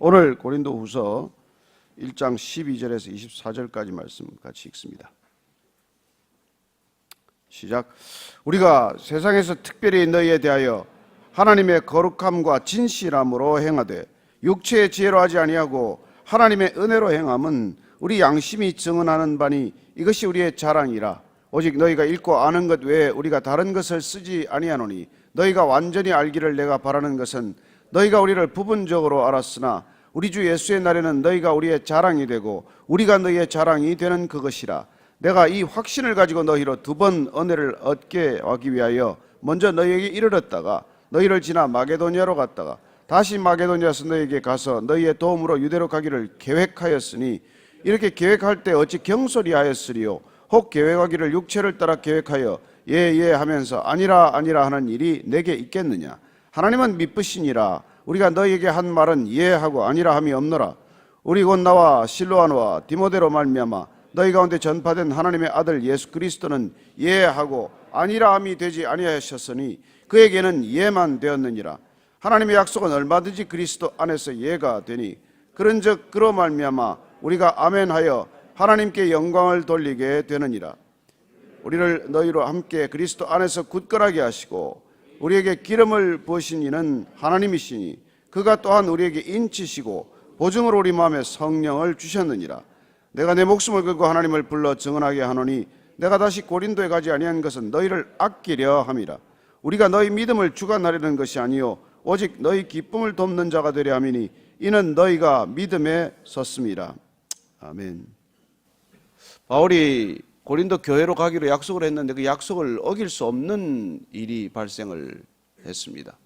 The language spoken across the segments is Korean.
오늘 고린도후서 1장 12절에서 24절까지 말씀 같이 읽습니다. 시작. 우리가 세상에서 특별히 너희에 대하여 하나님의 거룩함과 진실함으로 행하되 육체의 지혜로 하지 아니하고 하나님의 은혜로 행함은 우리 양심이 증언하는 바니 이것이 우리의 자랑이라. 오직 너희가 읽고 아는 것 외에 우리가 다른 것을 쓰지 아니하노니 너희가 완전히 알기를 내가 바라는 것은 너희가 우리를 부분적으로 알았으나 우리 주 예수의 날에는 너희가 우리의 자랑이 되고 우리가 너희의 자랑이 되는 그것이라. 내가 이 확신을 가지고 너희로 두 번 은혜를 얻게 하기 위하여 먼저 너희에게 이르렀다가 너희를 지나 마게도냐로 갔다가 다시 마게도냐에서 너희에게 가서 너희의 도움으로 유대로 가기를 계획하였으니 이렇게 계획할 때 어찌 경솔히 하였으리요. 혹 계획하기를 육체를 따라 계획하여 예 하면서 아니라 하는 일이 내게 있겠느냐. 하나님은 미쁘시니라. 우리가 너희에게 한 말은 예 하고 아니라 함이 없노라. 우리 곧 나와 실로아노와 디모데로 말미암아 너희 가운데 전파된 하나님의 아들 예수 그리스도는 예 하고 아니라 함이 되지 아니하셨으니 그에게는 예만 되었느니라. 하나님의 약속은 얼마든지 그리스도 안에서 예가 되니 그런즉 그로 말미암아 우리가 아멘하여 하나님께 영광을 돌리게 되느니라. 우리를 너희로 함께 그리스도 안에서 굳건하게 하시고 우리에게 기름을 부으신 이는 하나님이시니 그가 또한 우리에게 인치시고 보증으로 우리 마음에 성령을 주셨느니라. 내가 내 목숨을 걸고 하나님을 불러 증언하게 하노니 내가 다시 고린도에 가지 아니한 것은 너희를 아끼려 함이라. 우리가 너희 믿음을 주관하려는 것이 아니요 오직 너희 기쁨을 돕는 자가 되려 함이니 이는 너희가 믿음에 섰음이라. 아멘. 바울이 고린도 교회로 가기로 약속을 했는데 그 약속을 어길 수 없는 일이 발생을 했습니다.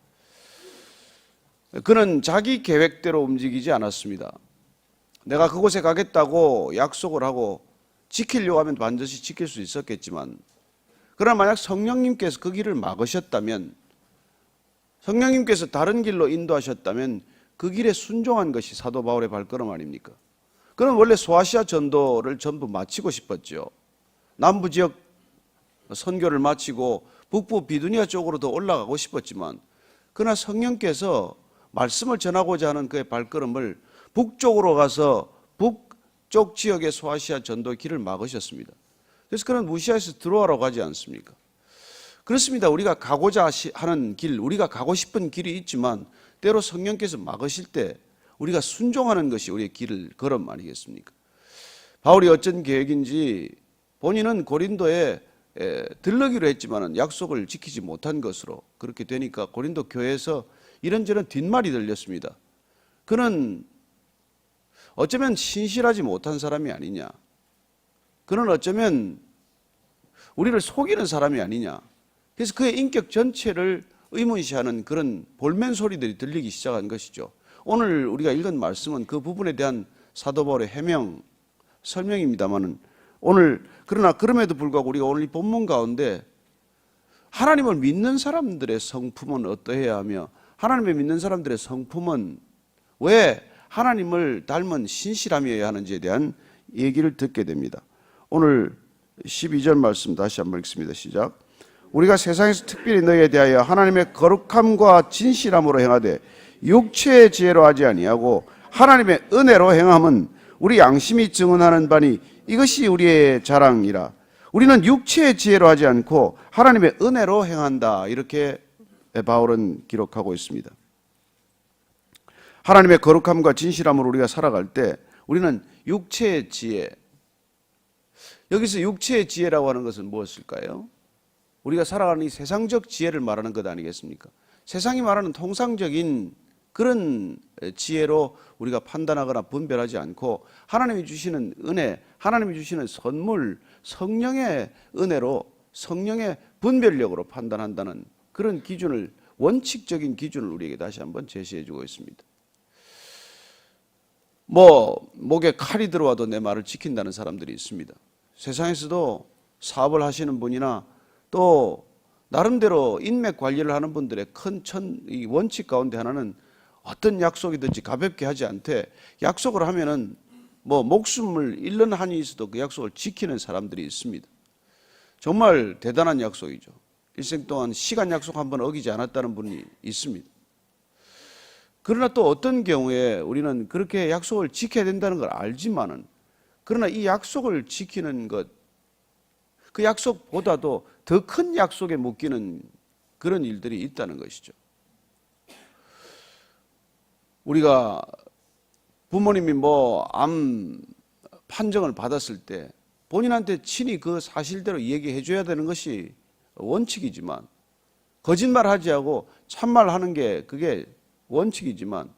그는 자기 계획대로 움직이지 않았습니다. 내가 그곳에 가겠다고 약속을 하고 지키려고 하면 반드시 지킬 수 있었겠지만 그러나 만약 성령님께서 그 길을 막으셨다면, 성령님께서 다른 길로 인도하셨다면 그 길에 순종한 것이 사도 바울의 발걸음 아닙니까? 그는 원래 소아시아 전도를 전부 마치고 싶었죠. 남부 지역 선교를 마치고 북부 비두니아 쪽으로 더 올라가고 싶었지만 그러나 성령께서 말씀을 전하고자 하는 그의 발걸음을 북쪽으로 가서 북쪽 지역의 소아시아 전도 길을 막으셨습니다. 그래서 그는 무시해서 들어와라고 하지 않습니까? 그렇습니다. 우리가 가고자 하는 길, 우리가 가고 싶은 길이 있지만 때로 성령께서 막으실 때 우리가 순종하는 것이 우리의 길을 걸음 아니겠습니까? 바울이 어쩐 계획인지 본인은 고린도에 들르기로 했지만 약속을 지키지 못한 것으로 그렇게 되니까 고린도 교회에서 이런저런 뒷말이 들렸습니다. 그는 어쩌면 신실하지 못한 사람이 아니냐, 그는 어쩌면 우리를 속이는 사람이 아니냐, 그래서 그의 인격 전체를 의문시하는 그런 볼멘 소리들이 들리기 시작한 것이죠. 오늘 우리가 읽은 말씀은 그 부분에 대한 사도 바울의 해명, 설명입니다만은 오늘 그러나 그럼에도 불구하고 우리가 오늘 이 본문 가운데 하나님을 믿는 사람들의 성품은 어떠해야 하며 하나님을 믿는 사람들의 성품은 왜 하나님을 닮은 신실함이어야 하는지에 대한 얘기를 듣게 됩니다. 오늘 12절 말씀 다시 한번 읽습니다. 시작. 우리가 세상에서 특별히 너희에 대하여 하나님의 거룩함과 진실함으로 행하되 육체의 지혜로 하지 아니하고 하나님의 은혜로 행함은 우리 양심이 증언하는 바니 이것이 우리의 자랑이라. 우리는 육체의 지혜로 하지 않고 하나님의 은혜로 행한다. 이렇게 바울은 기록하고 있습니다. 하나님의 거룩함과 진실함으로 우리가 살아갈 때 우리는 육체의 지혜, 여기서 육체의 지혜라고 하는 것은 무엇일까요? 우리가 살아가는 이 세상적 지혜를 말하는 것 아니겠습니까? 세상이 말하는 통상적인 그런 지혜로 우리가 판단하거나 분별하지 않고 하나님이 주시는 은혜, 하나님이 주시는 선물, 성령의 은혜로 성령의 분별력으로 판단한다는 그런 기준을, 원칙적인 기준을 우리에게 다시 한번 제시해 주고 있습니다. 목에 칼이 들어와도 내 말을 지킨다는 사람들이 있습니다. 세상에서도 사업을 하시는 분이나 또 나름대로 인맥 관리를 하는 분들의 큰 원칙 가운데 하나는 어떤 약속이든지 가볍게 하지 않되 약속을 하면은 목숨을 잃는 한이 있어도 그 약속을 지키는 사람들이 있습니다. 정말 대단한 약속이죠. 일생 동안 시간 약속 한번 어기지 않았다는 분이 있습니다. 그러나 또 어떤 경우에 우리는 그렇게 약속을 지켜야 된다는 걸 알지만은, 그러나 이 약속을 지키는 것, 그 약속보다도 더 큰 약속에 묶이는 그런 일들이 있다는 것이죠. 우리가 부모님이 암 판정을 받았을 때 본인한테 친히 그 사실대로 얘기해 줘야 되는 것이 원칙이지만, 거짓말하지 않고 참말하는 게 그게 원칙이지만,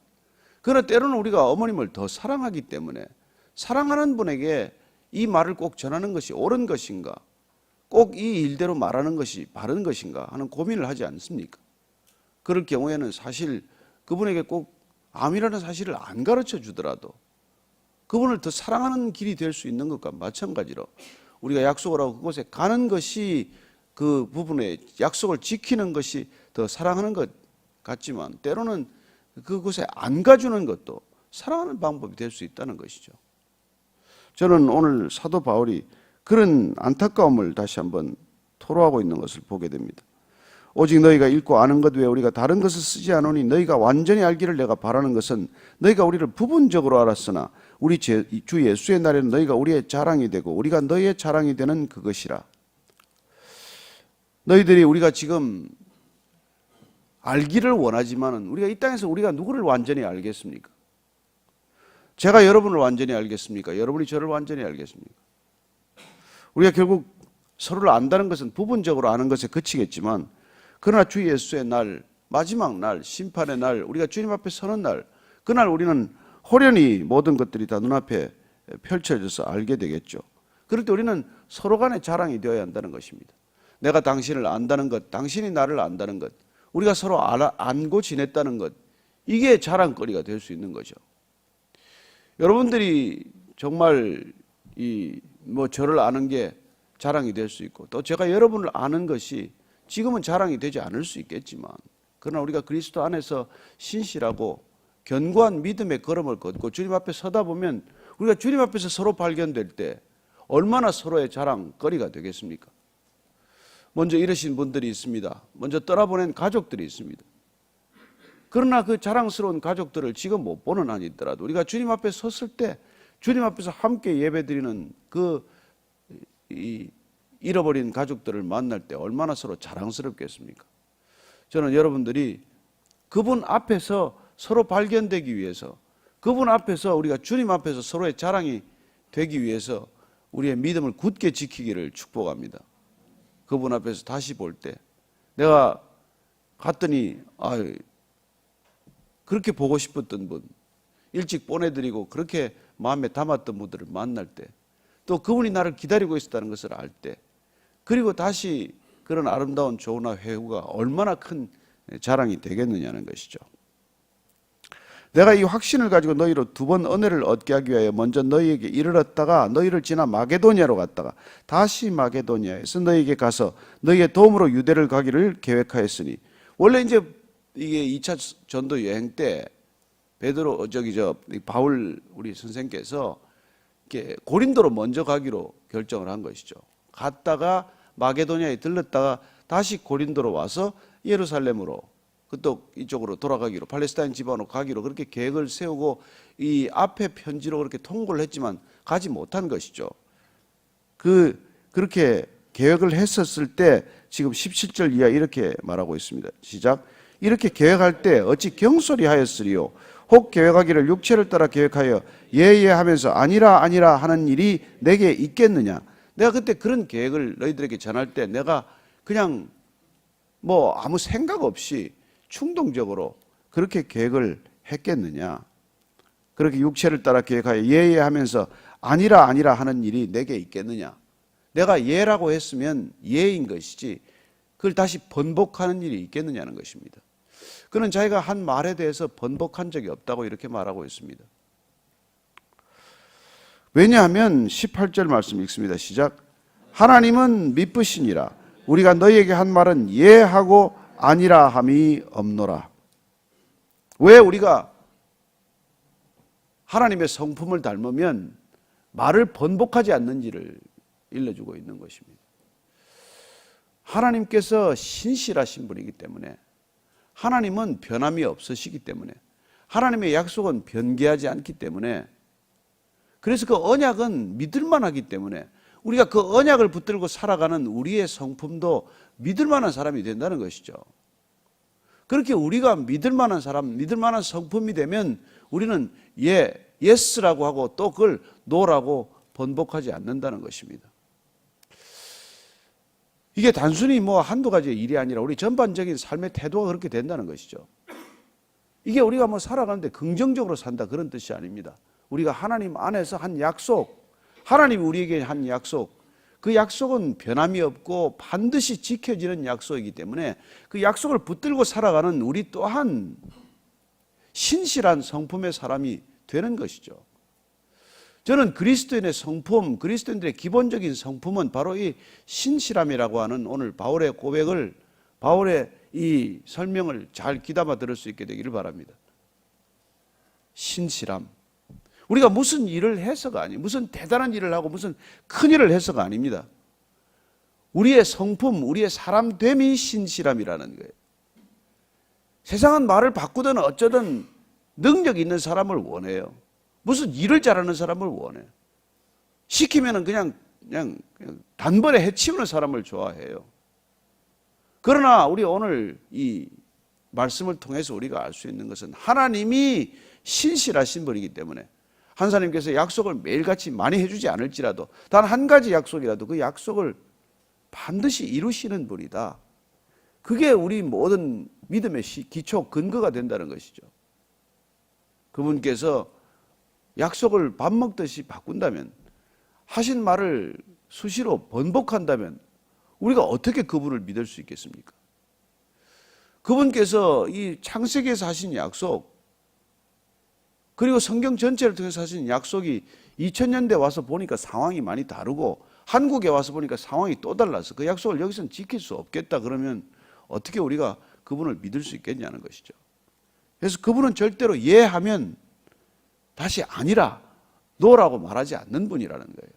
그러나 때로는 우리가 어머님을 더 사랑하기 때문에 사랑하는 분에게 이 말을 꼭 전하는 것이 옳은 것인가, 꼭 이 일대로 말하는 것이 바른 것인가 하는 고민을 하지 않습니까? 그럴 경우에는 사실 그분에게 꼭 암이라는 사실을 안 가르쳐 주더라도 그분을 더 사랑하는 길이 될 수 있는 것과 마찬가지로, 우리가 약속을 하고 그곳에 가는 것이, 그 부분에 약속을 지키는 것이 더 사랑하는 것 같지만, 때로는 그곳에 안 가주는 것도 사랑하는 방법이 될 수 있다는 것이죠. 저는 오늘 사도 바울이 그런 안타까움을 다시 한번 토로하고 있는 것을 보게 됩니다. 오직 너희가 읽고 아는 것 외에 우리가 다른 것을 쓰지 않으니 너희가 완전히 알기를 내가 바라는 것은, 너희가 우리를 부분적으로 알았으나 우리 주 예수의 날에는 너희가 우리의 자랑이 되고 우리가 너희의 자랑이 되는 그것이라. 너희들이 우리가 지금 알기를 원하지만은, 우리가 이 땅에서 우리가 누구를 완전히 알겠습니까? 제가 여러분을 완전히 알겠습니까? 여러분이 저를 완전히 알겠습니까? 우리가 결국 서로를 안다는 것은 부분적으로 아는 것에 그치겠지만, 그러나 주 예수의 날, 마지막 날, 심판의 날, 우리가 주님 앞에 서는 날, 그날 우리는 호련히 모든 것들이 다 눈앞에 펼쳐져서 알게 되겠죠. 그럴 때 우리는 서로 간에 자랑이 되어야 한다는 것입니다. 내가 당신을 안다는 것, 당신이 나를 안다는 것, 우리가 서로 안고 지냈다는 것, 이게 자랑거리가 될 수 있는 거죠. 여러분들이 정말 저를 아는 게 자랑이 될 수 있고, 또 제가 여러분을 아는 것이 지금은 자랑이 되지 않을 수 있겠지만, 그러나 우리가 그리스도 안에서 신실하고 견고한 믿음의 걸음을 걷고 주님 앞에 서다 보면, 우리가 주님 앞에서 서로 발견될 때 얼마나 서로의 자랑거리가 되겠습니까? 먼저 이러신 분들이 있습니다. 먼저 떠나보낸 가족들이 있습니다. 그러나 그 자랑스러운 가족들을 지금 못 보는 한이 있더라도, 우리가 주님 앞에 섰을 때 주님 앞에서 함께 예배드리는 잃어버린 가족들을 만날 때 얼마나 서로 자랑스럽겠습니까? 저는 여러분들이 그분 앞에서 서로 발견되기 위해서, 그분 앞에서 우리가 주님 앞에서 서로의 자랑이 되기 위해서 우리의 믿음을 굳게 지키기를 축복합니다. 그분 앞에서 다시 볼 때 내가 갔더니 그렇게 보고 싶었던 분, 일찍 보내드리고 그렇게 마음에 담았던 분들을 만날 때, 또 그분이 나를 기다리고 있었다는 것을 알 때, 그리고 다시 그런 아름다운 조우나 회후가 얼마나 큰 자랑이 되겠느냐는 것이죠. 내가 이 확신을 가지고 너희로 두 번 은혜를 얻게 하기 위하여 먼저 너희에게 이르렀다가 너희를 지나 마게도니아로 갔다가 다시 마게도니아에서 너희에게 가서 너희의 도움으로 유대를 가기를 계획하였으니, 원래 이제 이게 2차 전도 여행 때 바울 우리 선생께서 이렇게 고린도로 먼저 가기로 결정을 한 것이죠. 갔다가 마게도니아에 들렀다가 다시 고린도로 와서 예루살렘으로, 또 이쪽으로 돌아가기로, 팔레스타인 지방으로 가기로 그렇게 계획을 세우고 이 앞에 편지로 그렇게 통보를 했지만 가지 못한 것이죠. 그렇게 계획을 했었을 때 지금 17절 이하 이렇게 말하고 있습니다. 시작. 이렇게 계획할 때 어찌 경솔히 하였으리요? 혹 계획하기를 육체를 따라 계획하여 예예 하면서 아니라 아니라 하는 일이 내게 있겠느냐? 내가 그때 그런 계획을 너희들에게 전할 때 내가 그냥 아무 생각 없이 충동적으로 그렇게 계획을 했겠느냐? 그렇게 육체를 따라 계획하여 예예 하면서 아니라 아니라 하는 일이 내게 있겠느냐? 내가 예라고 했으면 예인 것이지 그걸 다시 번복하는 일이 있겠느냐는 것입니다. 그는 자기가 한 말에 대해서 번복한 적이 없다고 이렇게 말하고 있습니다. 왜냐하면 18절 말씀 읽습니다. 시작. 하나님은 미쁘시니라. 우리가 너희에게 한 말은 예하고 아니라 함이 없노라. 왜 우리가 하나님의 성품을 닮으면 말을 번복하지 않는지를 일러주고 있는 것입니다. 하나님께서 신실하신 분이기 때문에, 하나님은 변함이 없으시기 때문에, 하나님의 약속은 변개하지 않기 때문에, 그래서 그 언약은 믿을만하기 때문에 우리가 그 언약을 붙들고 살아가는 우리의 성품도 믿을만한 사람이 된다는 것이죠. 그렇게 우리가 믿을만한 사람, 믿을만한 성품이 되면 우리는 예스라고 하고 또 그걸 노라고 번복하지 않는다는 것입니다. 이게 단순히 뭐 한두 가지의 일이 아니라 우리 전반적인 삶의 태도가 그렇게 된다는 것이죠. 이게 우리가 뭐 살아가는데 긍정적으로 산다 그런 뜻이 아닙니다. 우리가 하나님 안에서 한 약속, 하나님이 우리에게 한 약속, 그 약속은 변함이 없고 반드시 지켜지는 약속이기 때문에 그 약속을 붙들고 살아가는 우리 또한 신실한 성품의 사람이 되는 것이죠. 저는 그리스도인의 성품, 그리스도인들의 기본적인 성품은 바로 이 신실함이라고 하는 오늘 바울의 고백을, 바울의 이 설명을 잘 귀담아 들을 수 있게 되기를 바랍니다. 신실함. 우리가 무슨 일을 해서가 아니에요. 무슨 대단한 일을 하고 무슨 큰 일을 해서가 아닙니다. 우리의 성품, 우리의 사람됨이 신실함이라는 거예요. 세상은 말을 바꾸든 어쩌든 능력 있는 사람을 원해요. 무슨 일을 잘하는 사람을 원해요. 시키면은 그냥 단번에 해치우는 사람을 좋아해요. 그러나 우리 오늘 이 말씀을 통해서 우리가 알 수 있는 것은 하나님이 신실하신 분이기 때문에 하나님께서 약속을 매일같이 많이 해주지 않을지라도 단 한 가지 약속이라도 그 약속을 반드시 이루시는 분이다. 그게 우리 모든 믿음의 기초, 근거가 된다는 것이죠. 그분께서 약속을 밥 먹듯이 바꾼다면, 하신 말을 수시로 번복한다면 우리가 어떻게 그분을 믿을 수 있겠습니까? 그분께서 이 창세기에서 하신 약속, 그리고 성경 전체를 통해서 하신 약속이 2000년대 와서 보니까 상황이 많이 다르고 한국에 와서 보니까 상황이 또 달라서 그 약속을 여기서는 지킬 수 없겠다 그러면 어떻게 우리가 그분을 믿을 수 있겠냐는 것이죠. 그래서 그분은 절대로 하면 다시 아니라 노라고 말하지 않는 분이라는 거예요.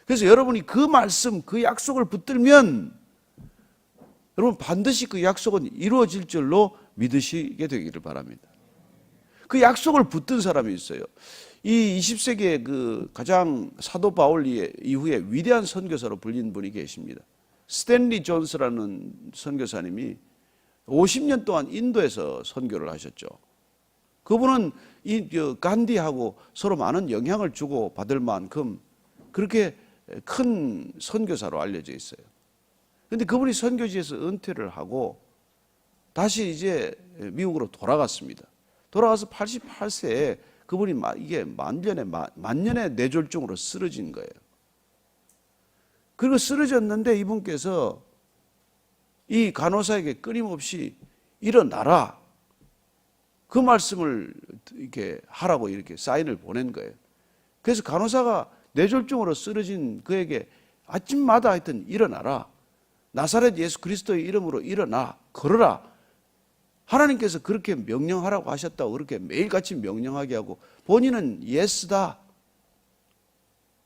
그래서 여러분이 그 말씀, 그 약속을 붙들면 여러분 반드시 그 약속은 이루어질 줄로 믿으시게 되기를 바랍니다. 그 약속을 붙든 사람이 있어요. 이 20세기의 그 가장 사도 바울 이후에 위대한 선교사로 불린 분이 계십니다. 스탠리 존스라는 선교사님이 50년 동안 인도에서 선교를 하셨죠. 그분은 간디하고 서로 많은 영향을 주고 받을 만큼 그렇게 큰 선교사로 알려져 있어요. 그런데 그분이 선교지에서 은퇴를 하고 다시 이제 미국으로 돌아갔습니다. 돌아가서 88세에 그분이 이게 만년의 뇌졸중으로 쓰러진 거예요. 그리고 쓰러졌는데 이분께서 이 간호사에게 끊임없이 일어나라, 그 말씀을 이렇게 하라고 이렇게 사인을 보낸 거예요. 그래서 간호사가 뇌졸중으로 쓰러진 그에게 아침마다 하여튼 일어나라, 나사렛 예수 그리스도의 이름으로 일어나 걸어라, 하나님께서 그렇게 명령하라고 하셨다고 그렇게 매일같이 명령하게 하고 본인은 예스다.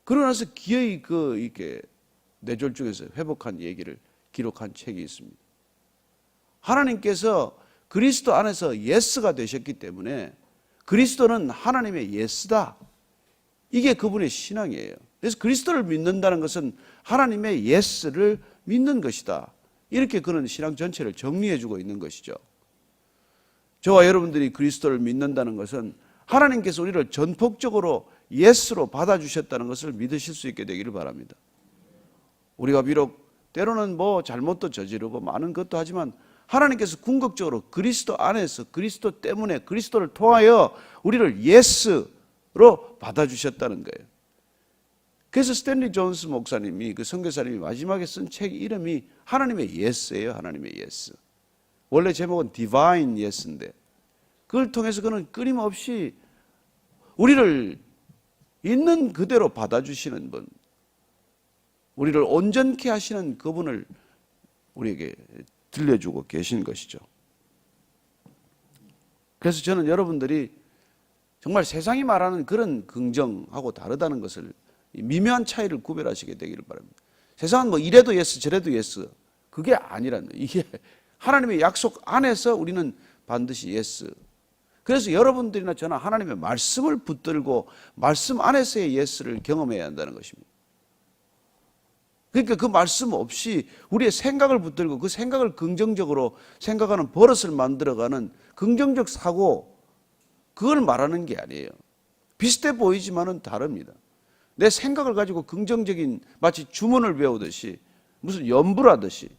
그러고 나서 기어이 이렇게 뇌졸중에서 회복한 얘기를 기록한 책이 있습니다. 하나님께서 그리스도 안에서 예스가 되셨기 때문에 그리스도는 하나님의 예스다. 이게 그분의 신앙이에요. 그래서 그리스도를 믿는다는 것은 하나님의 예스를 믿는 것이다. 이렇게 그는 신앙 전체를 정리해주고 있는 것이죠. 저와 여러분들이 그리스도를 믿는다는 것은 하나님께서 우리를 전폭적으로 예스로 받아주셨다는 것을 믿으실 수 있게 되기를 바랍니다. 우리가 비록 때로는 뭐 잘못도 저지르고 많은 것도 하지만 하나님께서 궁극적으로 그리스도 안에서 그리스도 때문에 그리스도를 통하여 우리를 예스로 받아주셨다는 거예요. 그래서 스탠리 존스 목사님이, 그 선교사님이 마지막에 쓴 책 이름이 하나님의 예스예요. 하나님의 예스. 원래 제목은 디바인 예스인데 그걸 통해서 그는 끊임없이 우리를 있는 그대로 받아주시는 분, 우리를 온전케 하시는 그분을 우리에게 들려주고 계신 것이죠. 그래서 저는 여러분들이 정말 세상이 말하는 그런 긍정하고 다르다는 것을, 미묘한 차이를 구별하시게 되기를 바랍니다. 세상은 뭐 이래도 예스 저래도 예스, 그게 아니라는 거예요. 이게 하나님의 약속 안에서 우리는 반드시 예스. 그래서 여러분들이나 저나 하나님의 말씀을 붙들고 말씀 안에서의 예스를 경험해야 한다는 것입니다. 그러니까 그 말씀 없이 우리의 생각을 붙들고 그 생각을 긍정적으로 생각하는 버릇을 만들어가는 긍정적 사고, 그걸 말하는 게 아니에요. 비슷해 보이지만은 다릅니다. 내 생각을 가지고 긍정적인, 마치 주문을 외우듯이 무슨 연부를 하듯이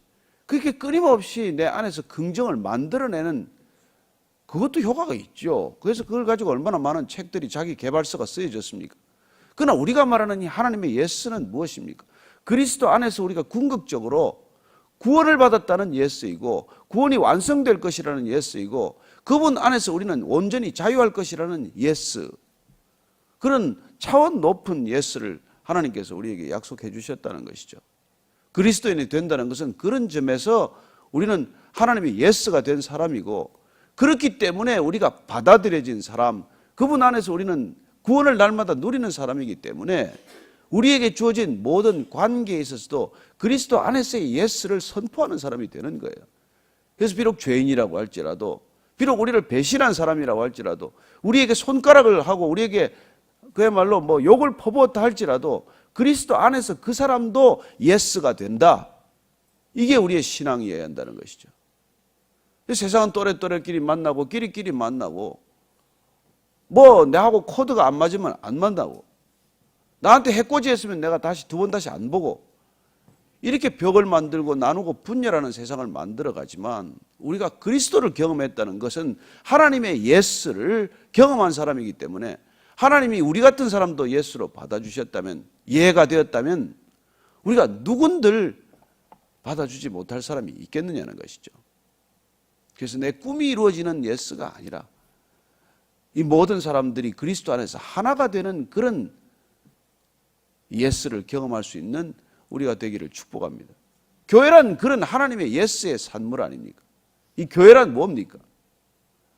그렇게 끊임없이 내 안에서 긍정을 만들어내는, 그것도 효과가 있죠. 그래서 그걸 가지고 얼마나 많은 책들이, 자기 개발서가 쓰여졌습니까? 그러나 우리가 말하는 이 하나님의 예스는 무엇입니까? 그리스도 안에서 우리가 궁극적으로 구원을 받았다는 예스이고, 구원이 완성될 것이라는 예스이고, 그분 안에서 우리는 온전히 자유할 것이라는 예스, 그런 차원 높은 예스를 하나님께서 우리에게 약속해 주셨다는 것이죠. 그리스도인이 된다는 것은 그런 점에서 우리는 하나님의 예스가 된 사람이고, 그렇기 때문에 우리가 받아들여진 사람, 그분 안에서 우리는 구원을 날마다 누리는 사람이기 때문에 우리에게 주어진 모든 관계에 있어서도 그리스도 안에서의 예스를 선포하는 사람이 되는 거예요. 그래서 비록 죄인이라고 할지라도, 비록 우리를 배신한 사람이라고 할지라도, 우리에게 손가락을 하고 우리에게 그야말로 뭐 욕을 퍼부었다 할지라도 그리스도 안에서 그 사람도 예스가 된다. 이게 우리의 신앙이어야 한다는 것이죠. 세상은 또래끼리 만나고 끼리끼리 만나고, 뭐 내하고 코드가 안 맞으면 안 만나고, 나한테 해코지 했으면 내가 두 번 다시 안 보고, 이렇게 벽을 만들고 나누고 분열하는 세상을 만들어가지만, 우리가 그리스도를 경험했다는 것은 하나님의 예스를 경험한 사람이기 때문에, 하나님이 우리 같은 사람도 예수로 받아주셨다면, 이해가 되었다면 우리가 누군들 받아주지 못할 사람이 있겠느냐는 것이죠. 그래서 내 꿈이 이루어지는 예스가 아니라 이 모든 사람들이 그리스도 안에서 하나가 되는 그런 예스를 경험할 수 있는 우리가 되기를 축복합니다. 교회란 그런 하나님의 예스의 산물 아닙니까? 이 교회란 뭡니까?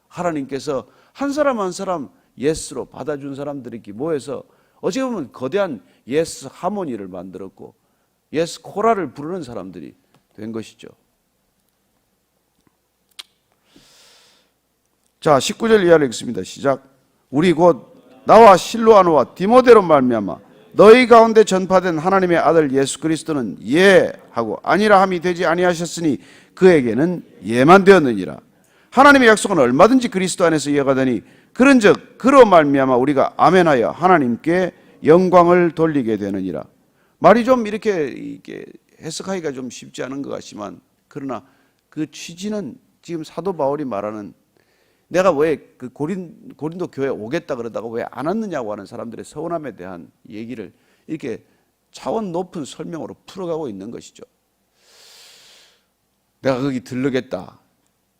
하나님께서 한 사람 한 사람 예스로 받아준 사람들이 모여서 어찌 보면 거대한 예스 하모니를 만들었고 예스 코라를 부르는 사람들이 된 것이죠. 자, 19절 이하를 읽습니다. 시작. 우리 곧 나와 실로아노와 디모데로 말미암아 너희 가운데 전파된 하나님의 아들 예수 그리스도는 예 하고 아니라 함이 되지 아니하셨으니 그에게는 예만 되었느니라. 하나님의 약속은 얼마든지 그리스도 안에서 예가 되니 그런즉 그로 말미암아 우리가 아멘하여 하나님께 영광을 돌리게 되느니라. 말이 좀 이렇게 해석하기가 좀 쉽지 않은 것 같지만, 그러나 그 취지는 지금 사도 바울이 말하는, 내가 왜 그 고린도 교회에 오겠다 그러다가 왜 안 왔느냐고 하는 사람들의 서운함에 대한 얘기를 이렇게 차원 높은 설명으로 풀어가고 있는 것이죠. 내가 거기 들르겠다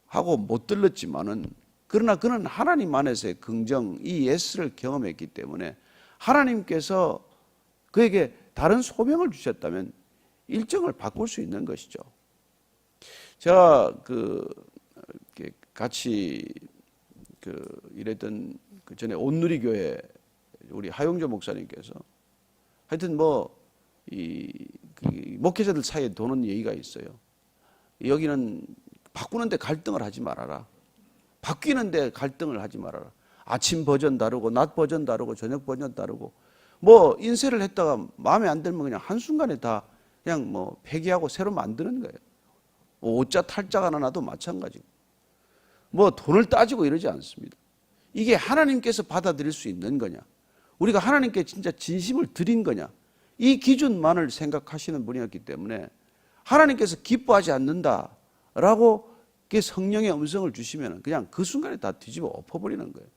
하고 못 들렀지만은, 그러나 그는 하나님 안에서의 긍정, 이 예스를 경험했기 때문에 하나님께서 그에게 다른 소명을 주셨다면 일정을 바꿀 수 있는 것이죠. 제가 같이 일했던 그 전에 온누리교회 우리 하용조 목사님께서 하여튼 목회자들 사이에 도는 얘기가 있어요. 여기는 바꾸는데 갈등을 하지 말아라. 바뀌는데 갈등을 하지 말아라. 아침 버전 다르고 낮 버전 다르고 저녁 버전 다르고, 뭐 인쇄를 했다가 마음에 안 들면 그냥 한순간에 다 그냥 폐기하고 새로 만드는 거예요. 오자 탈자가 하나 나도 마찬가지고, 돈을 따지고 이러지 않습니다. 이게 하나님께서 받아들일 수 있는 거냐, 우리가 하나님께 진짜 진심을 드린 거냐, 이 기준만을 생각하시는 분이었기 때문에 하나님께서 기뻐하지 않는다라고 성령의 음성을 주시면 그냥 그 순간에 다 뒤집어 엎어버리는 거예요.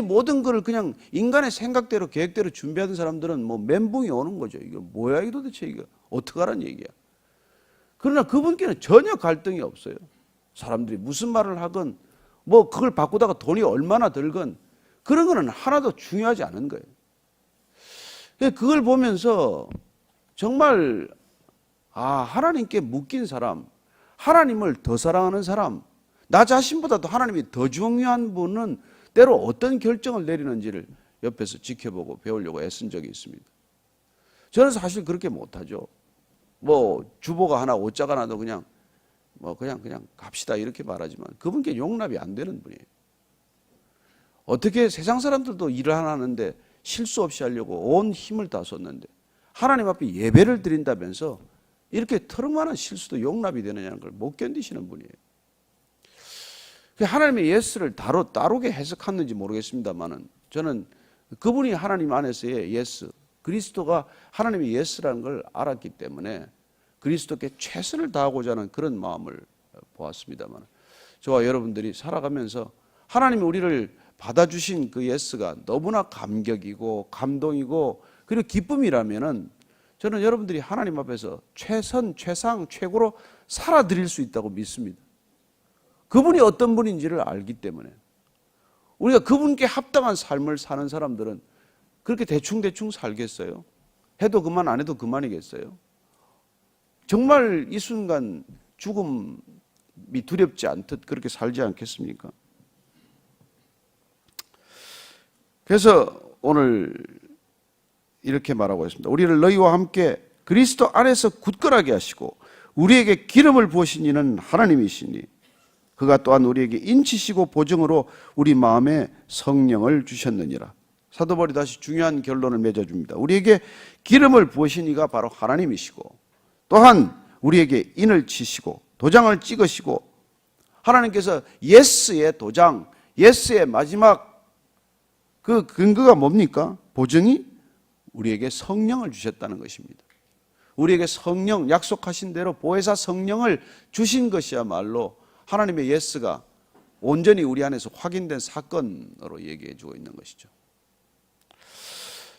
모든 것을 그냥 인간의 생각대로 계획대로 준비하던 사람들은 멘붕이 오는 거죠. 이거 뭐야, 이거 도대체 이거 어떡하라는 얘기야. 그러나 그분께는 전혀 갈등이 없어요. 사람들이 무슨 말을 하건 그걸 바꾸다가 돈이 얼마나 들건 그런 거는 하나도 중요하지 않은 거예요. 그걸 보면서 정말 하나님께 묶인 사람, 하나님을 더 사랑하는 사람, 나 자신보다도 하나님이 더 중요한 분은 때로 어떤 결정을 내리는지를 옆에서 지켜보고 배우려고 애쓴 적이 있습니다. 저는 사실 그렇게 못하죠. 주보가 하나 오자가 나도 그냥 갑시다 이렇게 말하지만 그분께 용납이 안 되는 분이에요. 어떻게 세상 사람들도 일을 하는데 실수 없이 하려고 온 힘을 다 쏟는데 하나님 앞에 예배를 드린다면서 이렇게 털어만한 실수도 용납이 되느냐는 걸 못 견디시는 분이에요. 하나님의 예스를 다르게 해석했는지 모르겠습니다만은 저는 그분이 하나님 안에서의 예스, 그리스도가 하나님의 예스라는 걸 알았기 때문에 그리스도께 최선을 다하고자 하는 그런 마음을 보았습니다만, 저와 여러분들이 살아가면서 하나님이 우리를 받아주신 그 예스가 너무나 감격이고 감동이고 그리고 기쁨이라면은 저는 여러분들이 하나님 앞에서 최선, 최상, 최고로 살아드릴 수 있다고 믿습니다. 그분이 어떤 분인지를 알기 때문에 우리가 그분께 합당한 삶을 사는 사람들은 그렇게 대충 살겠어요? 해도 그만 안 해도 그만이겠어요? 정말 이 순간 죽음이 두렵지 않듯 그렇게 살지 않겠습니까? 그래서 오늘 이렇게 말하고 있습니다. 우리를 너희와 함께 그리스도 안에서 굳건하게 하시고 우리에게 기름을 부으신 이는 하나님이시니 그가 또한 우리에게 인치시고 보증으로 우리 마음에 성령을 주셨느니라. 사도 바울이 다시 중요한 결론을 맺어줍니다. 우리에게 기름을 부으신 이가 바로 하나님이시고 또한 우리에게 인을 치시고 도장을 찍으시고 하나님께서 예스의 도장, 예스의 마지막 그 근거가 뭡니까? 보증이 우리에게 성령을 주셨다는 것입니다. 우리에게 성령, 약속하신 대로 보혜사 성령을 주신 것이야말로 하나님의 예스가 온전히 우리 안에서 확인된 사건으로 얘기해 주고 있는 것이죠.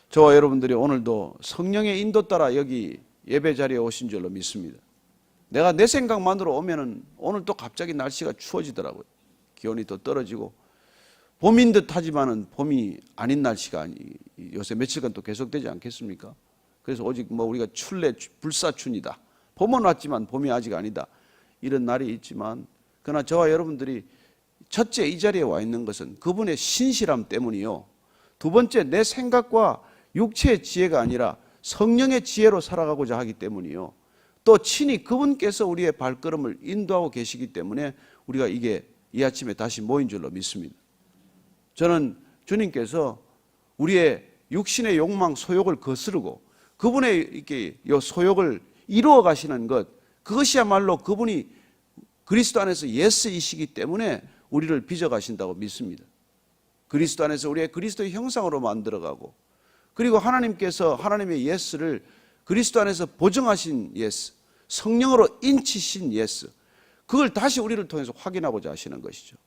저와 여러분들이 오늘도 성령의 인도 따라 여기 예배 자리에 오신 줄로 믿습니다. 내가 내 생각만으로 오면은 오늘 또 갑자기 날씨가 추워지더라고요. 기온이 더 떨어지고 봄인 듯 하지만은 봄이 아닌 날씨가 요새 며칠간 또 계속되지 않겠습니까? 그래서 오직 우리가 출래 불사춘이다. 봄은 왔지만 봄이 아직 아니다. 이런 날이 있지만 그러나 저와 여러분들이 첫째 이 자리에 와 있는 것은 그분의 신실함 때문이요. 두 번째 내 생각과 육체의 지혜가 아니라 성령의 지혜로 살아가고자 하기 때문이요. 또 친히 그분께서 우리의 발걸음을 인도하고 계시기 때문에 우리가 이게 이 아침에 다시 모인 줄로 믿습니다. 저는 주님께서 우리의 육신의 욕망, 소욕을 거스르고 그분의 이렇게 이 소욕을 이루어 가시는 것, 그것이야말로 그분이 그리스도 안에서 예스이시기 때문에 우리를 빚어 가신다고 믿습니다. 그리스도 안에서 우리의 그리스도의 형상으로 만들어가고 그리고 하나님께서 하나님의 예스를 그리스도 안에서 보증하신 예스, 성령으로 인치신 예스, 그걸 다시 우리를 통해서 확인하고자 하시는 것이죠.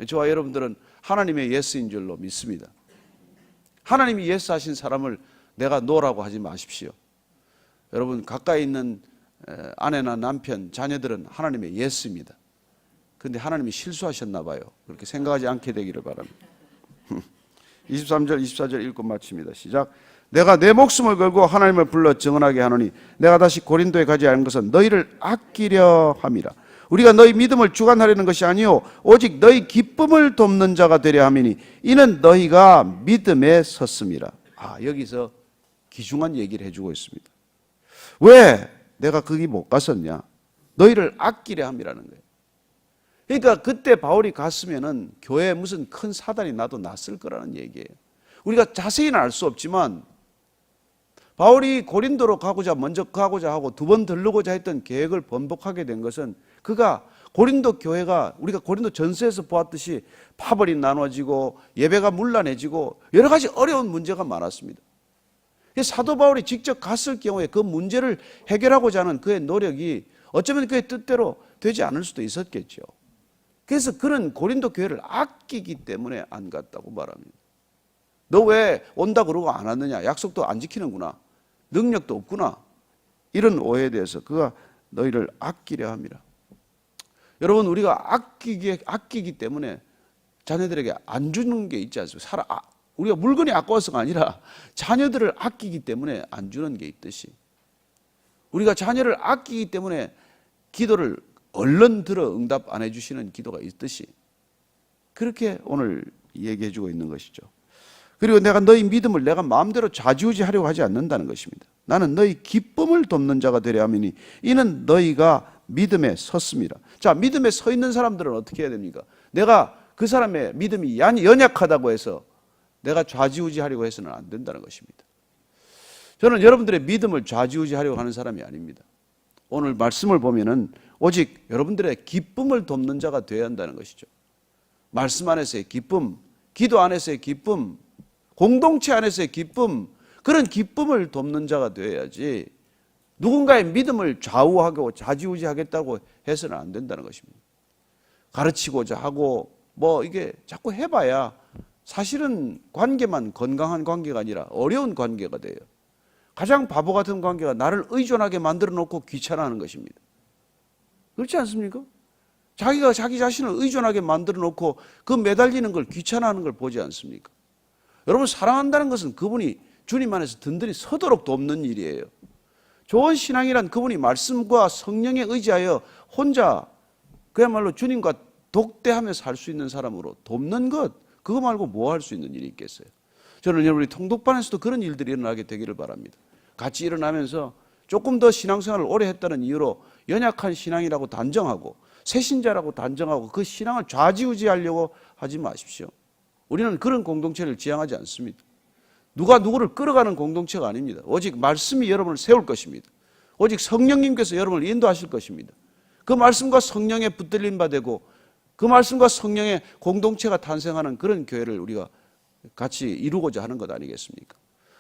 저와 여러분들은 하나님의 예스인 줄로 믿습니다. 하나님이 예스하신 사람을 내가 노라고 하지 마십시오. 여러분 가까이 있는 아내나 남편, 자녀들은 하나님의 예스입니다. 그런데 하나님이 실수하셨나 봐요. 그렇게 생각하지 않게 되기를 바랍니다. 23절, 24절 읽고 마칩니다. 시작. 내가 내 목숨을 걸고 하나님을 불러 증언하게 하노니 내가 다시 고린도에 가지 않은 것은 너희를 아끼려 함이라. 우리가 너희 믿음을 주관하려는 것이 아니요 오직 너희 기쁨을 돕는 자가 되려 함이니 이는 너희가 믿음에 섰음이라. 여기서 귀중한 얘기를 해주고 있습니다. 왜 내가 거기 못 갔었냐? 너희를 아끼려 함이라는 거예요. 그러니까 그때 바울이 갔으면은 교회에 무슨 큰 사단이 나도 났을 거라는 얘기예요. 우리가 자세히는 알 수 없지만 바울이 고린도로 먼저 가고자 하고 두 번 들르고자 했던 계획을 번복하게 된 것은 그가 고린도 교회가 우리가 고린도 전서에서 보았듯이 파벌이 나눠지고 예배가 문란해지고 여러 가지 어려운 문제가 많았습니다. 사도 바울이 직접 갔을 경우에 그 문제를 해결하고자 하는 그의 노력이 어쩌면 그의 뜻대로 되지 않을 수도 있었겠죠. 그래서 그는 고린도 교회를 아끼기 때문에 안 갔다고 말합니다. 너 왜 온다 그러고 안 왔느냐? 약속도 안 지키는구나. 능력도 없구나. 이런 오해에 대해서 그가 너희를 아끼려 함이라. 여러분 우리가 아끼기 때문에 자녀들에게 안 주는 게 있지 않습니까? 우리가 물건이 아까워서가 아니라 자녀들을 아끼기 때문에 안 주는 게 있듯이 우리가 자녀를 아끼기 때문에 기도를 얼른 들어 응답 안 해주시는 기도가 있듯이 그렇게 오늘 얘기해 주고 있는 것이죠. 그리고 내가 너희 믿음을 내가 마음대로 좌지우지하려고 하지 않는다는 것입니다. 나는 너희 기쁨을 돕는 자가 되려 함이니 이는 너희가 믿음에 섰습니다. 자, 믿음에 서 있는 사람들은 어떻게 해야 됩니까? 내가 그 사람의 믿음이 연약하다고 해서 내가 좌지우지하려고 해서는 안 된다는 것입니다. 저는 여러분들의 믿음을 좌지우지하려고 하는 사람이 아닙니다. 오늘 말씀을 보면은 오직 여러분들의 기쁨을 돕는 자가 되어야 한다는 것이죠. 말씀 안에서의 기쁨, 기도 안에서의 기쁨, 공동체 안에서의 기쁨, 그런 기쁨을 돕는 자가 되어야지 누군가의 믿음을 좌우하고 좌지우지하겠다고 해서는 안 된다는 것입니다. 가르치고자 하고 이게 자꾸 해봐야 사실은 관계만 건강한 관계가 아니라 어려운 관계가 돼요. 가장 바보 같은 관계가 나를 의존하게 만들어 놓고 귀찮아하는 것입니다. 그렇지 않습니까? 자기가 자기 자신을 의존하게 만들어 놓고 그 매달리는 걸 귀찮아하는 걸 보지 않습니까? 여러분, 사랑한다는 것은 그분이 주님 안에서 든든히 서도록 돕는 일이에요. 좋은 신앙이란 그분이 말씀과 성령에 의지하여 혼자 그야말로 주님과 독대하며 살 수 있는 사람으로 돕는 것, 그거 말고 뭐 할 수 있는 일이 있겠어요? 저는 여러분이 통독반에서도 그런 일들이 일어나게 되기를 바랍니다. 같이 일어나면서 조금 더 신앙생활을 오래 했다는 이유로 연약한 신앙이라고 단정하고 새신자라고 단정하고 그 신앙을 좌지우지하려고 하지 마십시오. 우리는 그런 공동체를 지향하지 않습니다. 누가 누구를 끌어가는 공동체가 아닙니다. 오직 말씀이 여러분을 세울 것입니다. 오직 성령님께서 여러분을 인도하실 것입니다. 그 말씀과 성령에 붙들림 바 되고 그 말씀과 성령의 공동체가 탄생하는 그런 교회를 우리가 같이 이루고자 하는 것 아니겠습니까?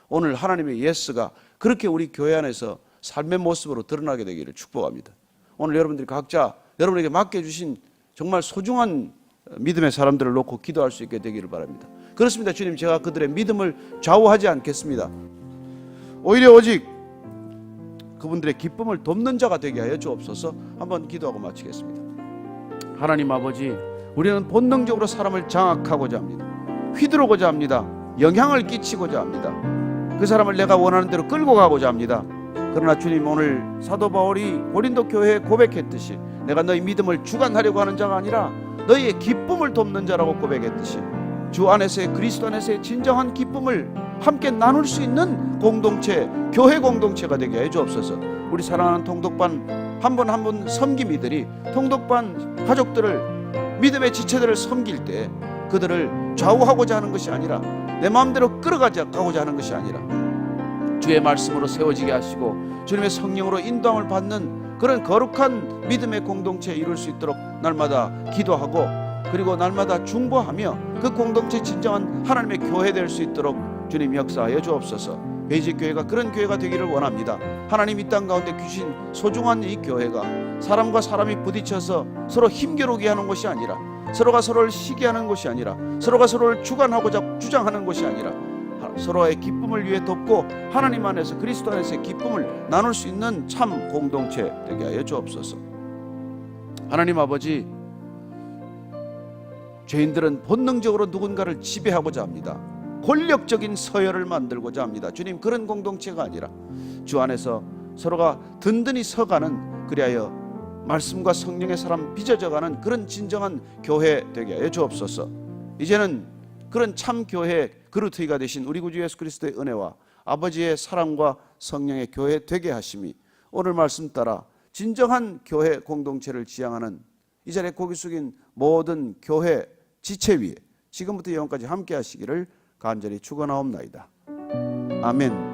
오늘 하나님의 예스가 그렇게 우리 교회 안에서 삶의 모습으로 드러나게 되기를 축복합니다. 오늘 여러분들이 각자 여러분에게 맡겨주신 정말 소중한 믿음의 사람들을 놓고 기도할 수 있게 되기를 바랍니다. 그렇습니다. 주님, 제가 그들의 믿음을 좌우하지 않겠습니다. 오히려 오직 그분들의 기쁨을 돕는 자가 되게 하여 주옵소서. 한번 기도하고 마치겠습니다. 하나님 아버지, 우리는 본능적으로 사람을 장악하고자 합니다. 휘두르고자 합니다. 영향을 끼치고자 합니다. 그 사람을 내가 원하는 대로 끌고 가고자 합니다. 그러나 주님, 오늘 사도 바울이 고린도 교회에 고백했듯이 내가 너희 믿음을 주관하려고 하는 자가 아니라 너희의 기쁨을 돕는 자라고 고백했듯이 주 안에서의 그리스도 안에서의 진정한 기쁨을 함께 나눌 수 있는 공동체, 교회 공동체가 되게 해 주옵소서. 우리 사랑하는 통독반 한 분 한 분 섬김이들이 통독반 가족들을, 믿음의 지체들을 섬길 때 그들을 좌우하고자 하는 것이 아니라 내 마음대로 끌어가고자 하는 것이 아니라 주의 말씀으로 세워지게 하시고 주님의 성령으로 인도함을 받는 그런 거룩한 믿음의 공동체에 이룰 수 있도록 날마다 기도하고 그리고 날마다 중보하며 그 공동체 진정한 하나님의 교회 될 수 있도록 주님 역사하여 주옵소서. 베이직교회가 그런 교회가 되기를 원합니다. 하나님 이 땅 가운데 주신 소중한 이 교회가 사람과 사람이 부딪혀서 서로 힘겨루게 하는 것이 아니라, 서로가 서로를 시기하는 것이 아니라, 서로가 서로를 주관하고자 주장하는 것이 아니라 서로의 기쁨을 위해 돕고 하나님 안에서 그리스도 안에서의 기쁨을 나눌 수 있는 참 공동체 되게 하여 주옵소서. 하나님 아버지, 죄인들은 본능적으로 누군가를 지배하고자 합니다. 권력적인 서열을 만들고자 합니다. 주님, 그런 공동체가 아니라 주 안에서 서로가 든든히 서가는, 그리하여 말씀과 성령의 사람 빚어져가는 그런 진정한 교회 되게 하여 주옵소서. 이제는 그런 참 교회 그루트기가 되신 우리 구주 예수 그리스도의 은혜와 아버지의 사랑과 성령의 교회 되게 하심이 오늘 말씀 따라 진정한 교회 공동체를 지향하는 이 자리에 고개 숙인 모든 교회 지체 위에 지금부터 영원까지 함께 하시기를 간절히 축원하옵나이다. 아멘.